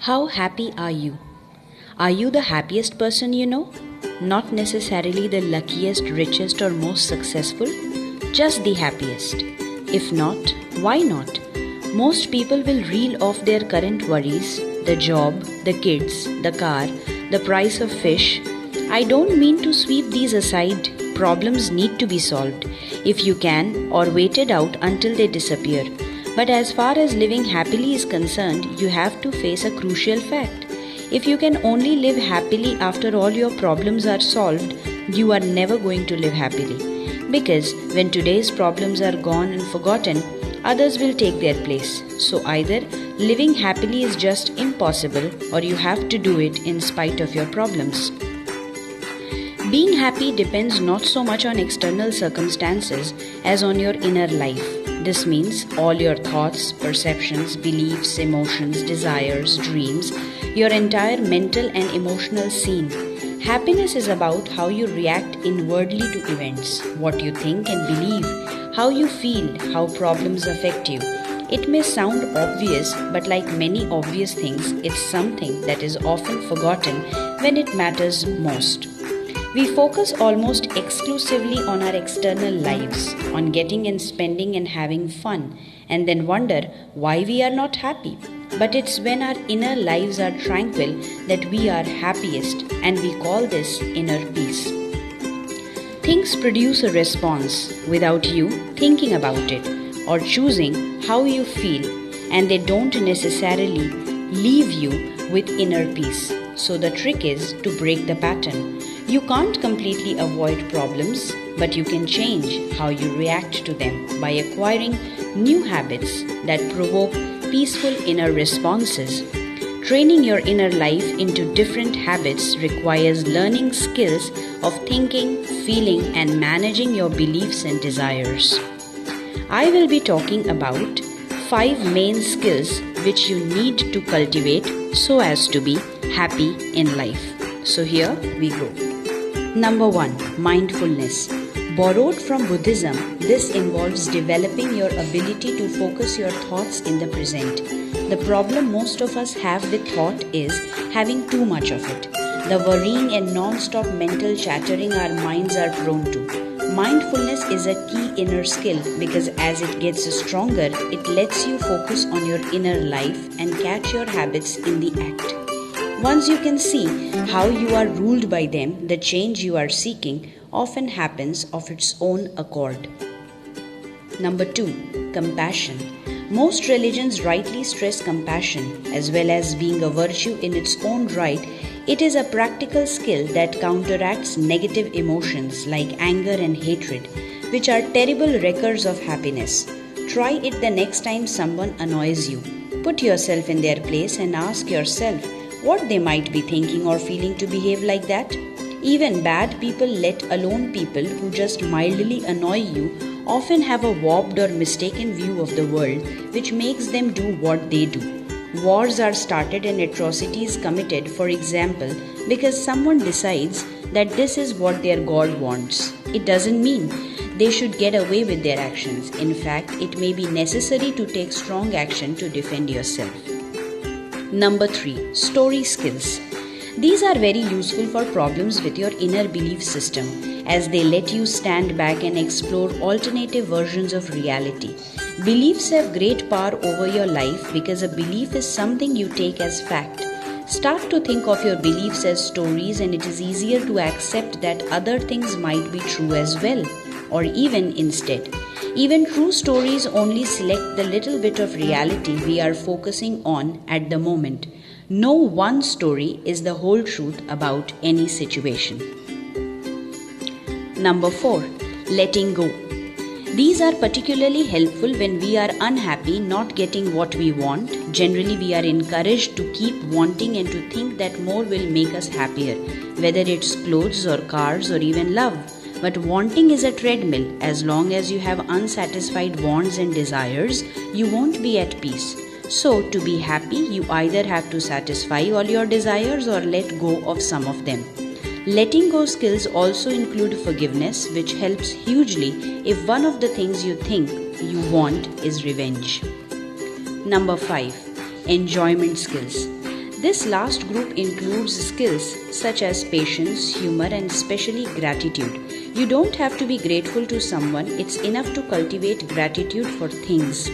How happy are you? Are you the happiest person you know? Not necessarily the luckiest, richest, or most successful, just the happiest. If not, why not? Most people will reel off their current worries, the job, the kids, the car, the price of fish. I don't mean to sweep these aside. Problems need to be solved, if you can, or waited out until they disappear. But as far as living happily is concerned, you have to face a crucial fact. If you can only live happily after all your problems are solved, you are never going to live happily. Because when today's problems are gone and forgotten, others will take their place. So either living happily is just impossible, or you have to do it in spite of your problems. Being happy depends not so much on external circumstances as on your inner life. This means all your thoughts, perceptions, beliefs, emotions, desires, dreams, your entire mental and emotional scene. Happiness is about how you react inwardly to events, what you think and believe, how you feel, how problems affect you. It may sound obvious, but like many obvious things, it's something that is often forgotten when it matters most. We focus almost exclusively on our external lives, on getting and spending and having fun, and then wonder why we are not happy. But it's when our inner lives are tranquil that we are happiest, and we call this inner peace. Things produce a response without you thinking about it or choosing how you feel, and they don't necessarily leave you with inner peace. So the trick is to break the pattern. You can't completely avoid problems, but you can change how you react to them by acquiring new habits that provoke peaceful inner responses. Training your inner life into different habits requires learning skills of thinking, feeling, and managing your beliefs and desires. I will be talking about 5 main skills which you need to cultivate so as to be happy in life. So here we go. Number 1. Mindfulness. Borrowed from Buddhism, this involves developing your ability to focus your thoughts in the present. The problem most of us have with thought is having too much of it. The worrying and non-stop mental chattering our minds are prone to. Mindfulness is a key inner skill because as it gets stronger, it lets you focus on your inner life and catch your habits in the act. Once you can see how you are ruled by them, the change you are seeking often happens of its own accord. Number 2. Compassion. Most religions rightly stress compassion as well as being a virtue in its own right. It is a practical skill that counteracts negative emotions like anger and hatred, which are terrible wreckers of happiness. Try it the next time someone annoys you. Put yourself in their place and ask yourself what they might be thinking or feeling to behave like that. Even bad people, let alone people who just mildly annoy you, often have a warped or mistaken view of the world which makes them do what they do. Wars are started and atrocities committed, for example, because someone decides that this is what their God wants. It doesn't mean they should get away with their actions. In fact, it may be necessary to take strong action to defend yourself. Number 3. Story skills. These are very useful for problems with your inner belief system, as they let you stand back and explore alternative versions of reality. Beliefs have great power over your life because a belief is something you take as fact. Start to think of your beliefs as stories, and it is easier to accept that other things might be true as well, or even instead. Even true stories only select the little bit of reality we are focusing on at the moment. No one story is the whole truth about any situation. Number 4. Letting go. These are particularly helpful when we are unhappy not getting what we want. Generally, we are encouraged to keep wanting and to think that more will make us happier, whether it's clothes or cars or even love. But wanting is a treadmill. As long as you have unsatisfied wants and desires, you won't be at peace. So, to be happy, you either have to satisfy all your desires or let go of some of them. Letting go skills also include forgiveness, which helps hugely if one of the things you think you want is revenge. Number 5. Enjoyment skills. This last group includes skills such as patience, humor, and especially gratitude. You don't have to be grateful to someone, it's enough to cultivate gratitude for things.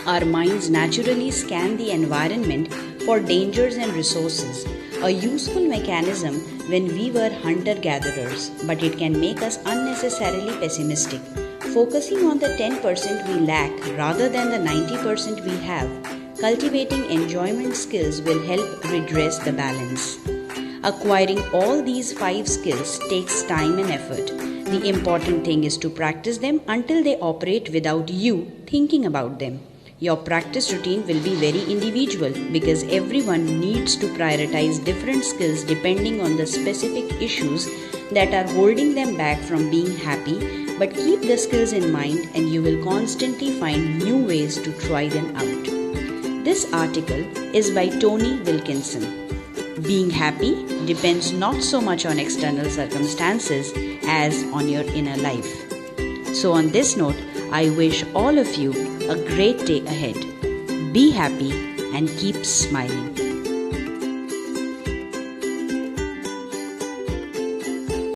Our minds naturally scan the environment for dangers and resources, a useful mechanism when we were hunter-gatherers, but it can make us unnecessarily pessimistic. Focusing on the 10% we lack rather than the 90% we have, cultivating enjoyment skills will help redress the balance. Acquiring all these 5 skills takes time and effort. The important thing is to practice them until they operate without you thinking about them. Your practice routine will be very individual because everyone needs to prioritize different skills depending on the specific issues that are holding them back from being happy, but keep the skills in mind and you will constantly find new ways to try them out. This article is by Tony Wilkinson. Being happy depends not so much on external circumstances as on your inner life. So on this note, I wish all of you a great day ahead. Be happy and keep smiling.